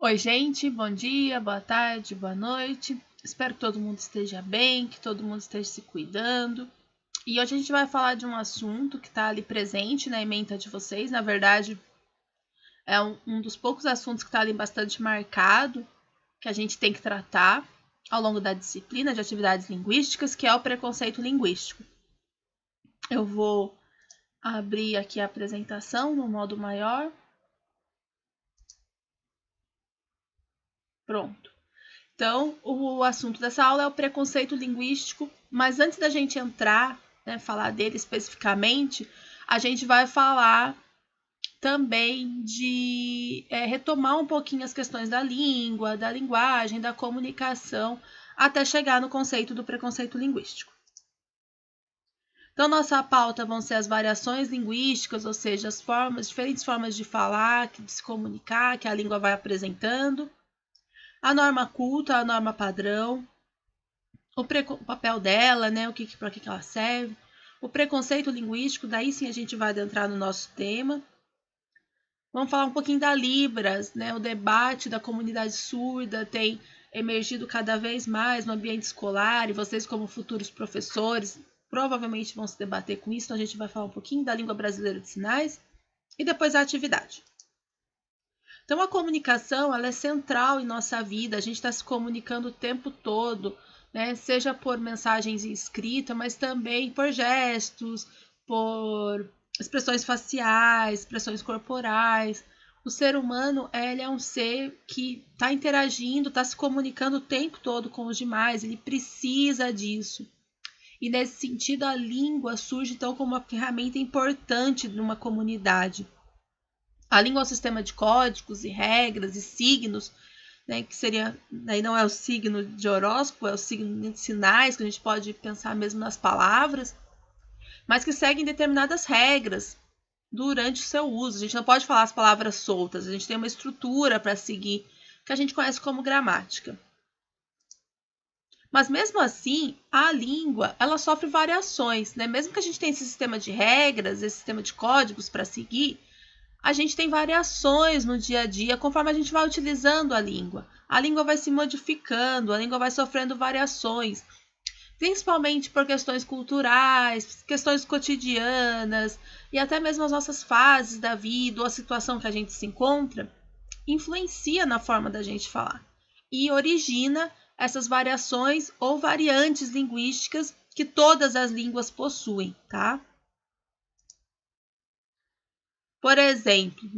Oi, gente, bom dia, boa tarde, boa noite. Espero que todo mundo esteja bem, que todo mundo esteja se cuidando. E hoje a gente vai falar de um assunto que está ali presente na ementa de vocês. Na verdade, é um dos poucos assuntos que está ali bastante marcado, que a gente tem que tratar ao longo da disciplina de atividades linguísticas, que é o preconceito linguístico. Eu vou abrir aqui a apresentação no modo maior. Pronto. Então, o assunto dessa aula é o preconceito linguístico, mas antes da gente entrar, falar dele especificamente, a gente vai falar também de retomar um pouquinho as questões da língua, da linguagem, da comunicação, até chegar no conceito do preconceito linguístico. Então, nossa pauta vão ser as variações linguísticas, ou seja, as diferentes formas de falar, de se comunicar, que a língua vai apresentando. A norma culta, a norma padrão, o papel dela, para que ela serve, o preconceito linguístico, daí sim a gente vai adentrar no nosso tema. Vamos falar um pouquinho da Libras, o debate da comunidade surda tem emergido cada vez mais no ambiente escolar, e vocês como futuros professores provavelmente vão se debater com isso, então a gente vai falar um pouquinho da língua brasileira de sinais e depois a atividade. Então a comunicação ela é central em nossa vida, a gente está se comunicando o tempo todo, seja por mensagens em escrita, mas também por gestos, por expressões faciais, expressões corporais. O ser humano ele é um ser que está interagindo, está se comunicando o tempo todo com os demais, ele precisa disso. E nesse sentido a língua surge então como uma ferramenta importante numa comunidade. A língua é um sistema de códigos e regras e signos, que seria, daí não é o signo de horóscopo, é o signo de sinais, que a gente pode pensar mesmo nas palavras, mas que seguem determinadas regras durante o seu uso. A gente não pode falar as palavras soltas, a gente tem uma estrutura para seguir, que a gente conhece como gramática. Mas mesmo assim, a língua ela sofre variações, mesmo que a gente tenha esse sistema de regras, esse sistema de códigos para seguir, a gente tem variações no dia a dia conforme a gente vai utilizando a língua. A língua vai se modificando, a língua vai sofrendo variações, principalmente por questões culturais, questões cotidianas e até mesmo as nossas fases da vida ou a situação que a gente se encontra, influencia na forma da gente falar e origina essas variações ou variantes linguísticas que todas as línguas possuem, tá? Por exemplo,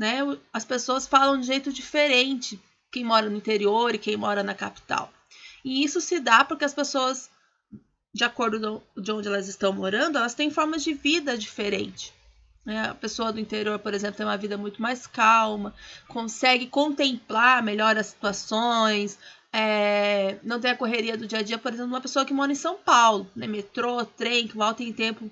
as pessoas falam de jeito diferente, quem mora no interior e quem mora na capital. E isso se dá porque as pessoas, de acordo de onde elas estão morando, elas têm formas de vida diferentes. A pessoa do interior, por exemplo, tem uma vida muito mais calma, consegue contemplar melhor as situações, não tem a correria do dia a dia, por exemplo, uma pessoa que mora em São Paulo, metrô, trem, que mal tem tempo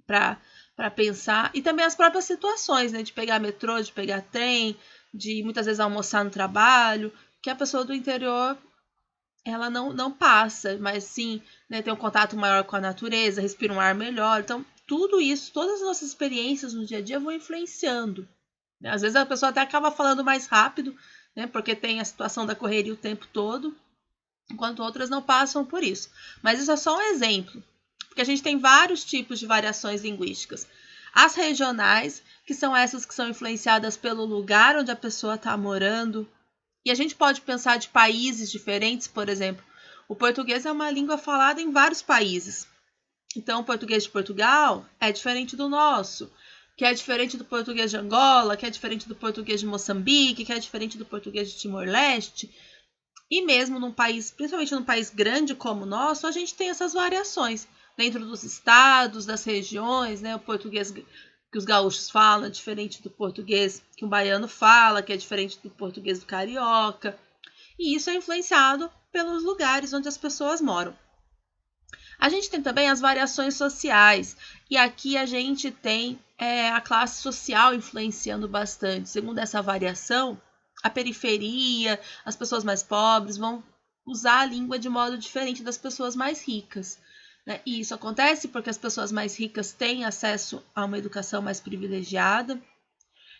para pensar, e também as próprias situações, de pegar metrô, de pegar trem, de muitas vezes almoçar no trabalho, que a pessoa do interior ela não passa, mas sim tem um contato maior com a natureza, respira um ar melhor. Então, tudo isso, todas as nossas experiências no dia a dia vão influenciando. Às vezes a pessoa até acaba falando mais rápido, porque tem a situação da correria o tempo todo, enquanto outras não passam por isso. Mas isso é só um exemplo, porque a gente tem vários tipos de variações linguísticas. As regionais, que são essas que são influenciadas pelo lugar onde a pessoa está morando. E a gente pode pensar de países diferentes, por exemplo. O português é uma língua falada em vários países. Então, o português de Portugal é diferente do nosso, que é diferente do português de Angola, que é diferente do português de Moçambique, que é diferente do português de Timor-Leste. E mesmo num país, principalmente num país grande como o nosso, a gente tem essas variações dentro dos estados, das regiões, o português que os gaúchos falam é diferente do português que o baiano fala, que é diferente do português do carioca. E isso é influenciado pelos lugares onde as pessoas moram. A gente tem também as variações sociais, e aqui a gente tem a classe social influenciando bastante. Segundo essa variação, a periferia, as pessoas mais pobres vão usar a língua de modo diferente das pessoas mais ricas. E isso acontece porque as pessoas mais ricas têm acesso a uma educação mais privilegiada.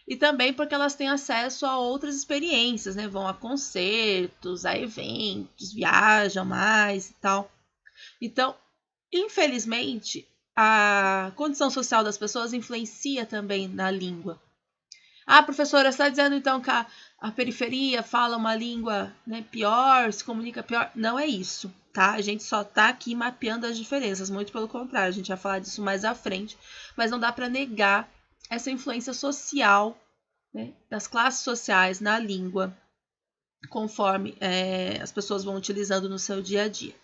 e também porque elas têm acesso a outras experiências, né? Vão a concertos, a eventos, viajam mais e tal. Então, infelizmente, a condição social das pessoas influencia também na língua. Ah, professora, você está dizendo então que a periferia fala uma língua, né, pior, se comunica pior? Não é isso, tá? A gente só está aqui mapeando as diferenças, muito pelo contrário, a gente vai falar disso mais à frente, mas não dá para negar essa influência social, né, das classes sociais na língua, conforme as pessoas vão utilizando no seu dia a dia.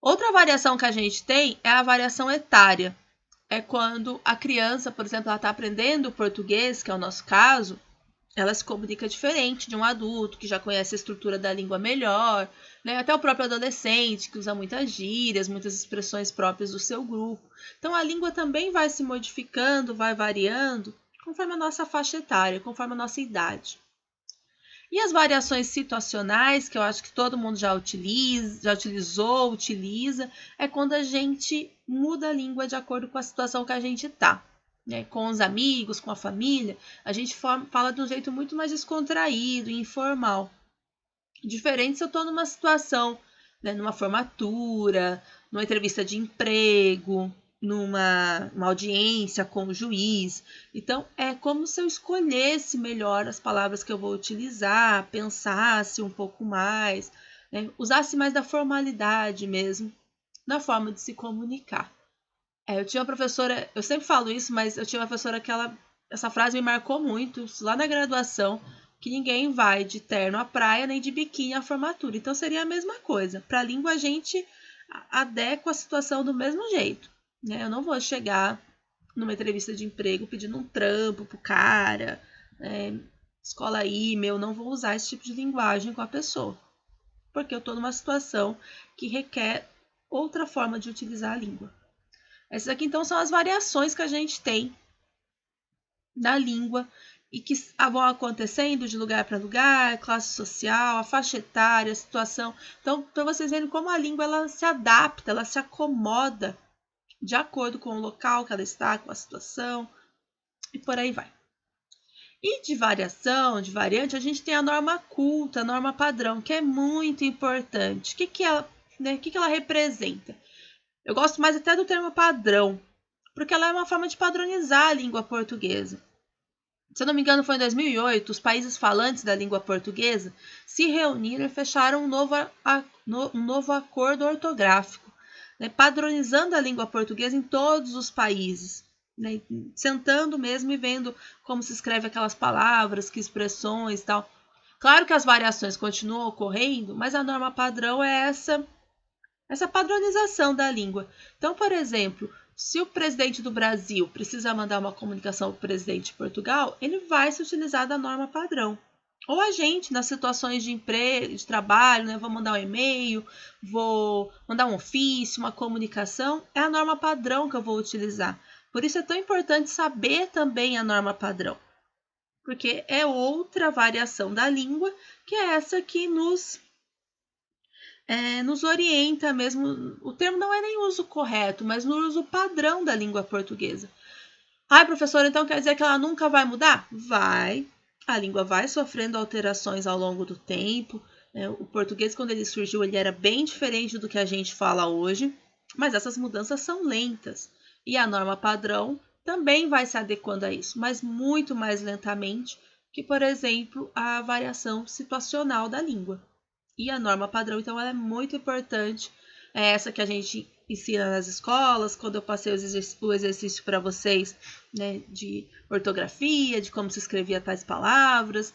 Outra variação que a gente tem é a variação etária. É quando a criança, por exemplo, ela está aprendendo português, que é o nosso caso, ela se comunica diferente de um adulto que já conhece a estrutura da língua melhor, né? Até o próprio adolescente, que usa muitas gírias, muitas expressões próprias do seu grupo. Então, a língua também vai se modificando, vai variando, conforme a nossa faixa etária, conforme a nossa idade. E as variações situacionais, que eu acho que todo mundo já utiliza, é quando a gente muda a língua de acordo com a situação que a gente está. Né? Com os amigos, com a família, a gente fala de um jeito muito mais descontraído e informal. Diferente se eu estou numa situação, né, numa formatura, numa entrevista de emprego, numa audiência com o juiz. Então, é como se eu escolhesse melhor as palavras que eu vou utilizar, pensasse um pouco mais, né, usasse mais da formalidade mesmo na forma de se comunicar. Eu tinha uma professora, eu sempre falo isso, mas eu tinha uma professora que essa frase me marcou muito, lá na graduação, que ninguém vai de terno à praia nem de biquíni à formatura. Então seria a mesma coisa. Para a língua a gente adequa a situação do mesmo jeito. Né? Eu não vou chegar numa entrevista de emprego pedindo um trampo pro cara, escola e-mail, não vou usar esse tipo de linguagem com a pessoa. Porque eu estou numa situação que requer outra forma de utilizar a língua. Essas aqui, então, são as variações que a gente tem na língua e que vão acontecendo de lugar para lugar, classe social, a faixa etária, a situação. Então, para vocês verem como a língua ela se adapta, ela se acomoda de acordo com o local que ela está, com a situação e por aí vai. E de variação, de variante, a gente tem a norma culta, a norma padrão, que é muito importante. O que ela representa? Eu gosto mais até do termo padrão, porque ela é uma forma de padronizar a língua portuguesa. Se eu não me engano, foi em 2008, os países falantes da língua portuguesa se reuniram e fecharam um novo acordo ortográfico, né, padronizando a língua portuguesa em todos os países, né, sentando mesmo e vendo como se escreve aquelas palavras, que expressões e tal. Claro que as variações continuam ocorrendo, mas a norma padrão é essa padronização da língua. Então, por exemplo, se o presidente do Brasil precisa mandar uma comunicação para o presidente de Portugal, ele vai se utilizar da norma padrão. Ou a gente, nas situações de emprego, de trabalho, né, vou mandar um e-mail, vou mandar um ofício, uma comunicação, é a norma padrão que eu vou utilizar. Por isso é tão importante saber também a norma padrão, porque é outra variação da língua, que é essa que nos orienta mesmo. O termo não é nem uso correto, mas no uso padrão da língua portuguesa. Ai, professora, então quer dizer que ela nunca vai mudar? Vai. A língua vai sofrendo alterações ao longo do tempo. O português, quando ele surgiu, ele era bem diferente do que a gente fala hoje, mas essas mudanças são lentas. E a norma padrão também vai se adequando a isso, mas muito mais lentamente que, por exemplo, a variação situacional da língua. E a norma padrão, então, ela é muito importante. É essa que a gente ensina nas escolas, quando eu passei o exercício para vocês, né, de ortografia, de como se escrevia tais palavras,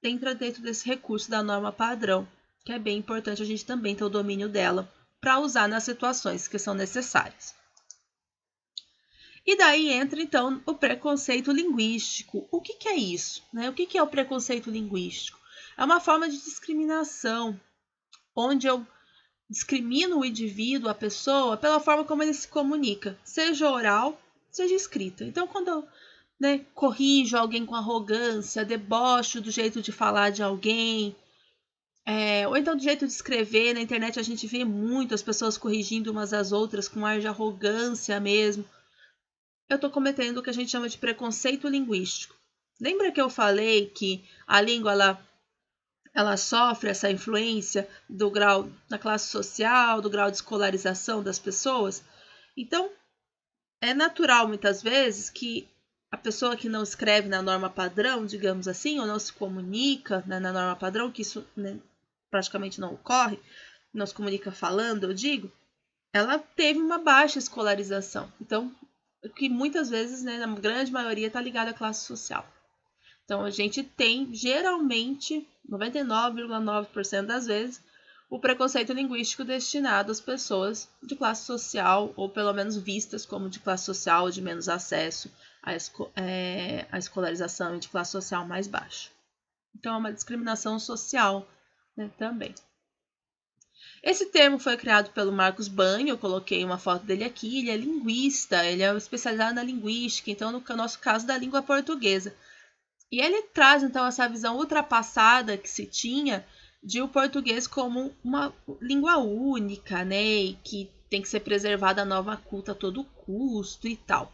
entra dentro desse recurso da norma padrão, que é bem importante a gente também ter o domínio dela para usar nas situações que são necessárias. E daí entra, então, o preconceito linguístico. O que é isso? Né? O que é o preconceito linguístico? É uma forma de discriminação, onde eu discrimino o indivíduo, a pessoa, pela forma como ele se comunica, seja oral, seja escrita. Então, quando eu corrijo alguém com arrogância, debocho do jeito de falar de alguém, ou então do jeito de escrever, na internet a gente vê muito as pessoas corrigindo umas às outras com ar de arrogância mesmo. Eu estou cometendo o que a gente chama de preconceito linguístico. Lembra que eu falei que a língua ela sofre essa influência do grau da classe social, do grau de escolarização das pessoas? Então, é natural muitas vezes que a pessoa que não escreve na norma padrão, digamos assim, ou não se comunica, né, na norma padrão, que isso, né, praticamente não ocorre, não se comunica falando, eu digo, ela teve uma baixa escolarização. Então, que muitas vezes, né, na grande maioria, está ligada à classe social. Então, a gente tem, geralmente, 99,9% das vezes, o preconceito linguístico destinado às pessoas de classe social, ou pelo menos vistas como de classe social, de menos acesso à escolarização e de classe social mais baixa. Então, é uma discriminação social, né, também. Esse termo foi criado pelo Marcos Banho, eu coloquei uma foto dele aqui, ele é linguista, ele é especializado na linguística, então no nosso caso da língua portuguesa. E ele traz então essa visão ultrapassada que se tinha de o português como uma língua única, né, e que tem que ser preservada a nova culta a todo custo e tal.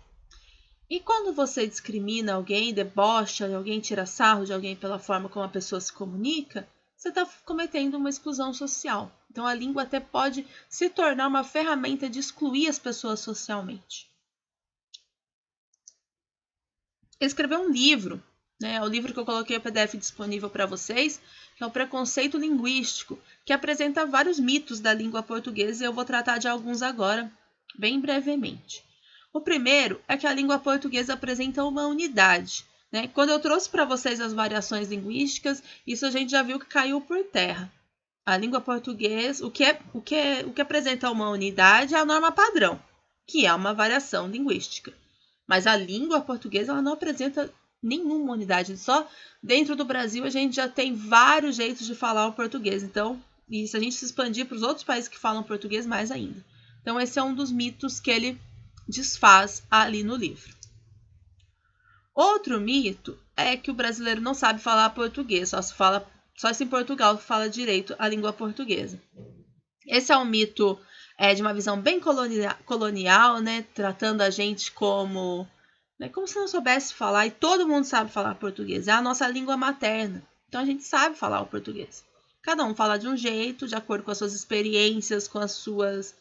E quando você discrimina alguém, debocha de alguém, tira sarro de alguém pela forma como a pessoa se comunica, você está cometendo uma exclusão social. Então a língua até pode se tornar uma ferramenta de excluir as pessoas socialmente. Ele escreveu um livro, né, o livro que eu coloquei o PDF disponível para vocês, que é o Preconceito Linguístico, que apresenta vários mitos da língua portuguesa e eu vou tratar de alguns agora, bem brevemente. O primeiro é que a língua portuguesa apresenta uma unidade. Né? Quando eu trouxe para vocês as variações linguísticas, isso a gente já viu que caiu por terra. A língua portuguesa, o que apresenta uma unidade é a norma padrão, que é uma variação linguística. Mas a língua portuguesa ela não apresenta nenhuma unidade. Só dentro do Brasil a gente já tem vários jeitos de falar o português. Então, e se a gente se expandir para os outros países que falam português, mais ainda. Então, esse é um dos mitos que ele desfaz ali no livro. Outro mito é que o brasileiro não sabe falar português, só se em Portugal fala direito a língua portuguesa. Esse é um mito de uma visão bem colonial, né, tratando a gente como se não soubesse falar, e todo mundo sabe falar português, é a nossa língua materna, então a gente sabe falar o português. Cada um fala de um jeito, de acordo com as suas experiências, com as suas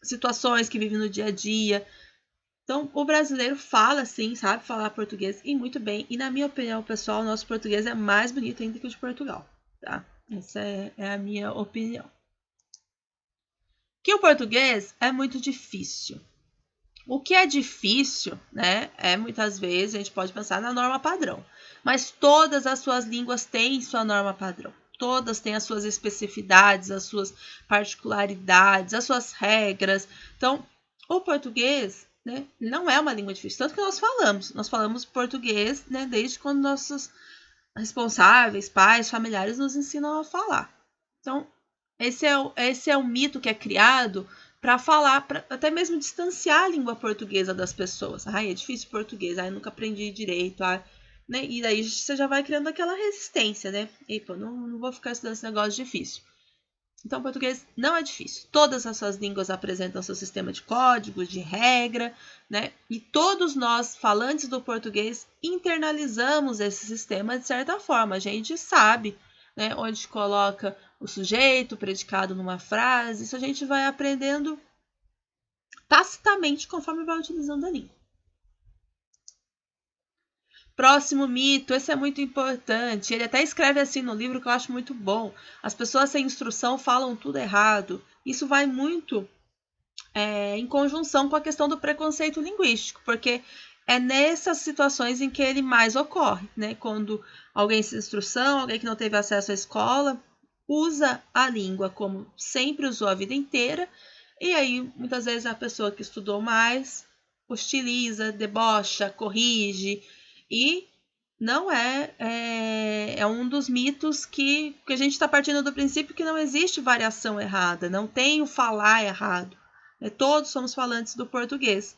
situações que vive no dia a dia. Então, o brasileiro fala sim, sabe falar português e muito bem. E na minha opinião, pessoal, o nosso português é mais bonito ainda que o de Portugal, tá? Essa é a minha opinião. Que o português é muito difícil. O que é difícil, né, muitas vezes a gente pode pensar na norma padrão. Mas todas as suas línguas têm sua norma padrão. Todas têm as suas especificidades, as suas particularidades, as suas regras. Então, o português, né, não é uma língua difícil. Tanto que nós falamos português, né, desde quando nossos responsáveis, pais, familiares nos ensinam a falar. Então, esse é o mito que é criado para falar, para até mesmo distanciar a língua portuguesa das pessoas. Ai, é difícil português, ai, nunca aprendi direito, né? E daí você já vai criando aquela resistência, né? E, pô, não vou ficar estudando esse negócio difícil. Então, português não é difícil. Todas as suas línguas apresentam seu sistema de códigos, de regra, né? E todos nós, falantes do português, internalizamos esse sistema de certa forma. A gente sabe, né, onde coloca o sujeito, o predicado numa frase. Isso a gente vai aprendendo tacitamente conforme vai utilizando a língua. Próximo mito, esse é muito importante. Ele até escreve assim no livro que eu acho muito bom. As pessoas sem instrução falam tudo errado. Isso vai muito em conjunção com a questão do preconceito linguístico, porque é nessas situações em que ele mais ocorre, né? Quando alguém sem instrução, alguém que não teve acesso à escola, usa a língua como sempre usou a vida inteira, e aí muitas vezes a pessoa que estudou mais hostiliza, debocha, corrige, e não é um dos mitos que a gente está partindo do princípio que não existe variação errada, não tem o falar errado. Todos somos falantes do português.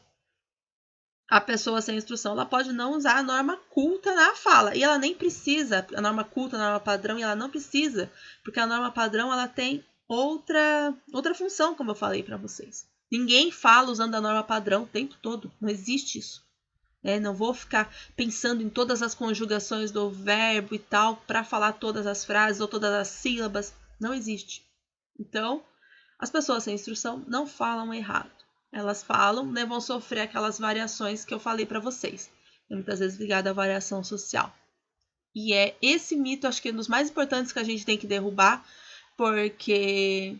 A pessoa sem instrução ela pode não usar a norma culta na fala. E ela nem precisa, a norma culta, a norma padrão, e ela não precisa, porque a norma padrão ela tem outra função, como eu falei para vocês. Ninguém fala usando a norma padrão o tempo todo. Não existe isso. Não vou ficar pensando em todas as conjugações do verbo e tal para falar todas as frases ou todas as sílabas. Não existe. Então, as pessoas sem instrução não falam errado. Elas falam, vão sofrer aquelas variações que eu falei para vocês. Muitas vezes ligado à variação social. E é esse mito, acho que é um dos mais importantes que a gente tem que derrubar, porque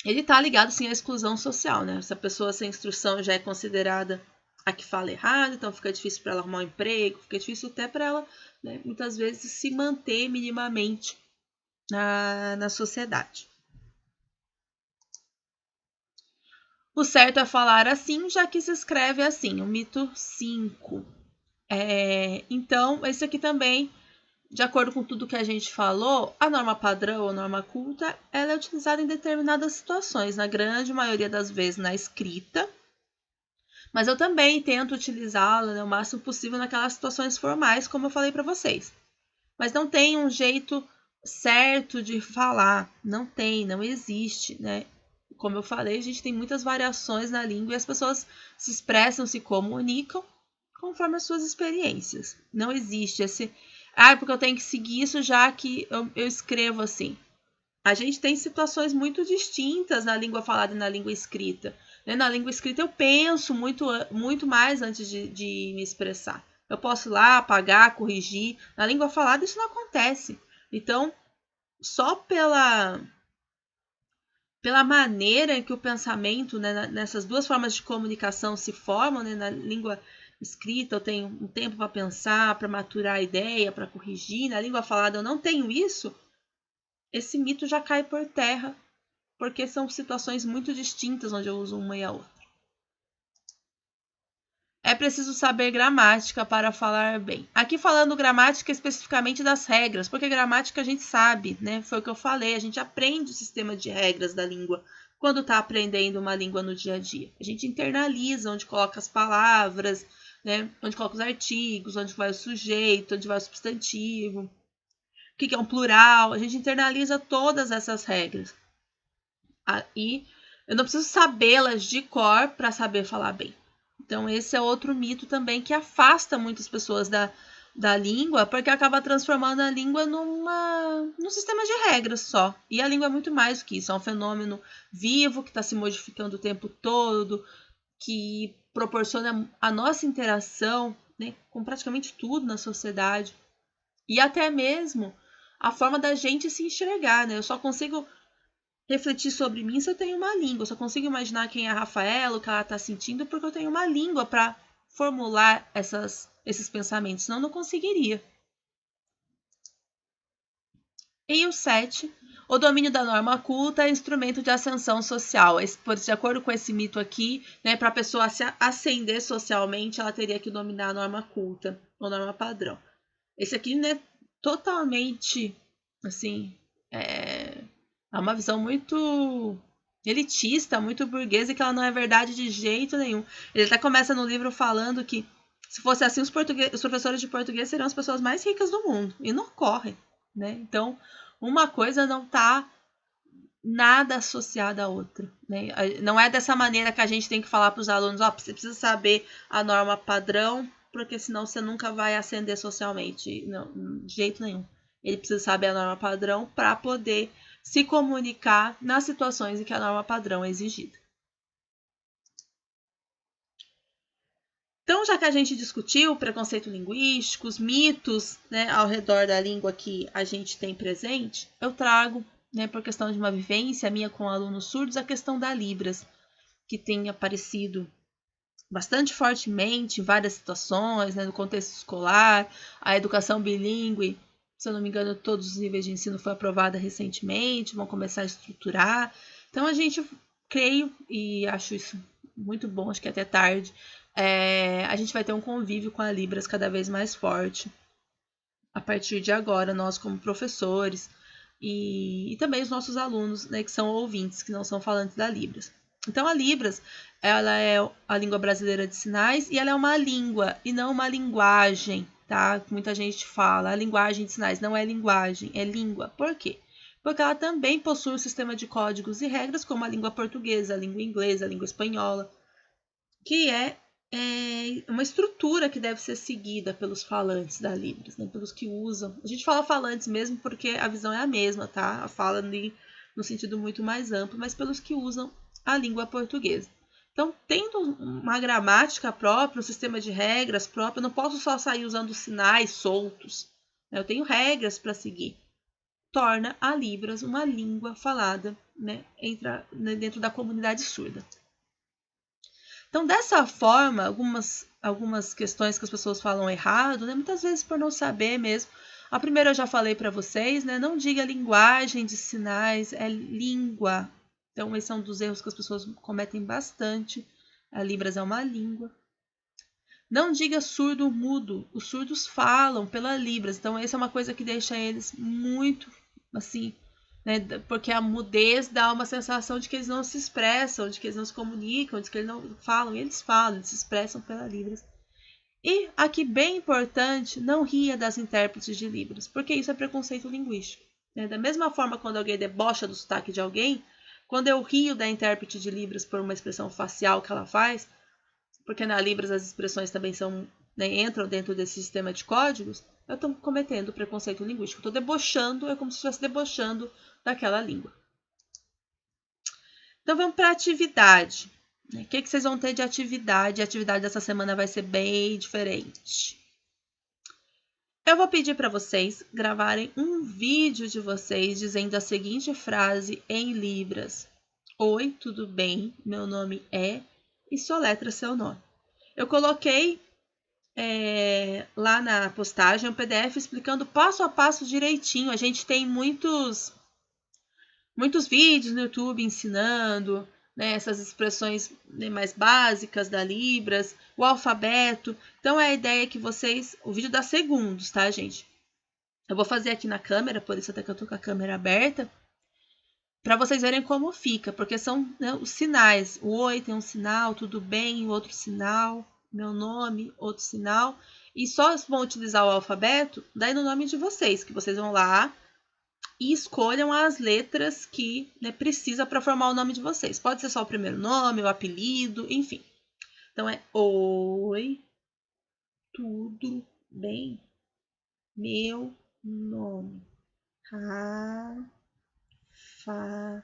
ele está ligado sim à exclusão social, né? Se a pessoa sem instrução já é considerada a que fala errado, então fica difícil para ela arrumar um emprego, fica difícil até para ela, muitas vezes, se manter minimamente na sociedade. O certo é falar assim, já que se escreve assim, o mito 5. Então, esse aqui também, de acordo com tudo que a gente falou, a norma padrão ou norma culta, ela é utilizada em determinadas situações, na grande maioria das vezes na escrita, mas eu também tento utilizá-la o máximo possível naquelas situações formais, como eu falei para vocês. Mas não tem um jeito certo de falar, não existe, né? Como eu falei, a gente tem muitas variações na língua e as pessoas se expressam, se comunicam conforme as suas experiências. Não existe esse... porque eu tenho que seguir isso já que eu escrevo assim. A gente tem situações muito distintas na língua falada e na língua escrita. Na língua escrita eu penso muito mais antes de me expressar. Eu posso ir lá, apagar, corrigir. Na língua falada isso não acontece. Então, só pela maneira que o pensamento, nessas duas formas de comunicação se formam, na língua escrita eu tenho um tempo para pensar, para maturar a ideia, para corrigir. Na língua falada eu não tenho isso. Esse mito já cai por terra, porque são situações muito distintas onde eu uso uma e a outra. É preciso saber gramática para falar bem. Aqui falando gramática especificamente das regras, porque gramática a gente sabe, Foi o que eu falei, a gente aprende o sistema de regras da língua quando está aprendendo uma língua no dia a dia. A gente internaliza onde coloca as palavras, onde coloca os artigos, onde vai o sujeito, onde vai o substantivo, o que é um plural. A gente internaliza todas essas regras. E eu não preciso sabê-las de cor para saber falar bem. Então, esse é outro mito também que afasta muitas pessoas da língua, porque acaba transformando a língua num sistema de regras só. E a língua é muito mais do que isso. É um fenômeno vivo que está se modificando o tempo todo, que proporciona a nossa interação com praticamente tudo na sociedade. E até mesmo a forma da gente se enxergar. Eu só consigo refletir sobre mim se eu tenho uma língua. Eu só consigo imaginar quem é a Rafaela, o que ela está sentindo, porque eu tenho uma língua para formular esses pensamentos. Senão eu não conseguiria. E o 7. O domínio da norma culta é instrumento de ascensão social. De acordo com esse mito aqui, para a pessoa se ascender socialmente, ela teria que dominar a norma culta, ou norma padrão. Esse aqui, totalmente, assim, é uma visão muito elitista, muito burguesa, e que ela não é verdade de jeito nenhum. Ele até começa no livro falando que, se fosse assim, os professores de português seriam as pessoas mais ricas do mundo. E não ocorre, Então, uma coisa não está nada associada à outra. Não é dessa maneira que a gente tem que falar para os alunos, você precisa saber a norma padrão, porque senão você nunca vai ascender socialmente. Não, de jeito nenhum. Ele precisa saber a norma padrão para poder se comunicar nas situações em que a norma padrão é exigida. Então, já que a gente discutiu preconceito linguístico, os mitos ao redor da língua que a gente tem presente, eu trago, por questão de uma vivência minha com alunos surdos, a questão da Libras, que tem aparecido bastante fortemente em várias situações, no contexto escolar, a educação bilíngue. Se eu não me engano, todos os níveis de ensino foi aprovada recentemente, vão começar a estruturar. Então, a gente, creio, e acho isso muito bom, acho que até tarde, a gente vai ter um convívio com a Libras cada vez mais forte. A partir de agora, nós como professores e também os nossos alunos, que são ouvintes, que não são falantes da Libras. Então, a Libras, ela é a língua brasileira de sinais e ela é uma língua e não uma linguagem, tá? Muita gente fala, a linguagem de sinais não é linguagem, é língua. Por quê? Porque ela também possui um sistema de códigos e regras como a língua portuguesa, a língua inglesa, a língua espanhola, que é uma estrutura que deve ser seguida pelos falantes da Libras, né? Pelos que usam. A gente fala falantes mesmo porque a visão é a mesma, tá? A fala ali no sentido muito mais amplo, mas pelos que usam a língua portuguesa. Então, tendo uma gramática própria, um sistema de regras próprio, eu não posso só sair usando sinais soltos. Eu tenho regras para seguir. Torna a Libras uma língua falada, né, dentro da comunidade surda. Então, dessa forma, algumas questões que as pessoas falam errado, né, muitas vezes por não saber mesmo. A primeira eu já falei para vocês, né, não diga linguagem de sinais, é língua. Então, esses são dos erros que as pessoas cometem bastante. A Libras é uma língua. Não diga surdo mudo. Os surdos falam pela Libras. Então, essa é uma coisa que deixa eles muito, assim, né, porque a mudez dá uma sensação de que eles não se expressam, de que eles não se comunicam, de que eles não falam. E eles falam, eles se expressam pela Libras. E, aqui bem importante, não ria das intérpretes de Libras, porque isso é preconceito linguístico. Né? Da mesma forma, quando alguém debocha do sotaque de alguém, quando eu rio da intérprete de Libras por uma expressão facial que ela faz, porque na Libras as expressões também são, né, entram dentro desse sistema de códigos, eu estou cometendo preconceito linguístico. Estou debochando, é como se estivesse debochando daquela língua. Então vamos para a atividade. O que vocês vão ter de atividade? A atividade dessa semana vai ser bem diferente. Eu vou pedir para vocês gravarem um vídeo de vocês dizendo a seguinte frase em Libras. Oi, tudo bem? Meu nome é... E soletra seu nome. Eu coloquei lá na postagem um PDF explicando passo a passo direitinho. A gente tem muitos vídeos no YouTube ensinando, né, essas expressões, né, mais básicas da Libras, o alfabeto. Então, a ideia é que vocês... O vídeo dá segundos, tá, gente? Eu vou fazer aqui na câmera, por isso até que eu tô com a câmera aberta, para vocês verem como fica, porque são, né, os sinais. O oi tem um sinal, tudo bem, outro sinal, meu nome, outro sinal. E só vão utilizar o alfabeto daí no nome de vocês, que vocês vão lá e escolham as letras que, né, precisa para formar o nome de vocês. Pode ser só o primeiro nome, o apelido, enfim. Então é oi, tudo bem, meu nome, Rafaela.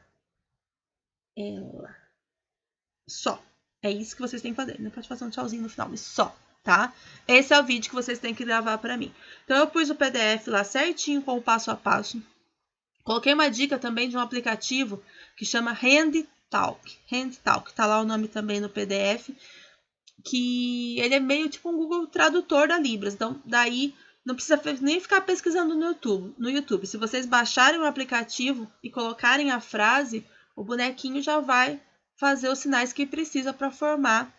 Só. É isso que vocês têm que fazer. Não pode fazer um tchauzinho no final, mas só, tá? Esse é o vídeo que vocês têm que gravar para mim. Então, eu pus o PDF lá certinho com o passo a passo. Coloquei uma dica também de um aplicativo que chama HandTalk. HandTalk, tá lá o nome também no PDF. Que ele é meio tipo um Google Tradutor da Libras. Então, daí não precisa nem ficar pesquisando no YouTube. Se vocês baixarem o aplicativo e colocarem a frase, o bonequinho já vai fazer os sinais que precisa para formar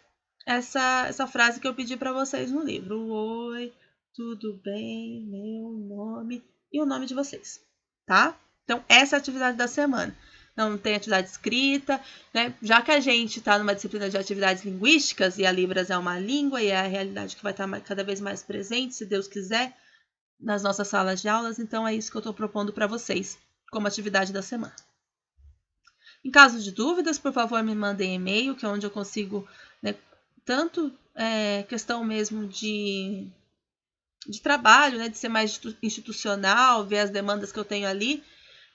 essa frase que eu pedi para vocês no livro. Oi, tudo bem, meu nome e o nome de vocês, tá? Então, essa é a atividade da semana. Não tem atividade escrita, né? Já que a gente está numa disciplina de atividades linguísticas e a Libras é uma língua e é a realidade que vai estar cada vez mais presente, se Deus quiser, nas nossas salas de aulas, então é isso que eu estou propondo para vocês como atividade da semana. Em caso de dúvidas, por favor, me mandem e-mail, que é onde eu consigo, né, tanto questão mesmo de trabalho, né, de ser mais institucional, ver as demandas que eu tenho ali,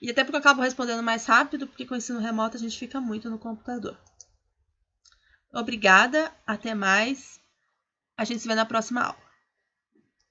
e até porque eu acabo respondendo mais rápido, porque com o ensino remoto a gente fica muito no computador. Obrigada, até mais. A gente se vê na próxima aula.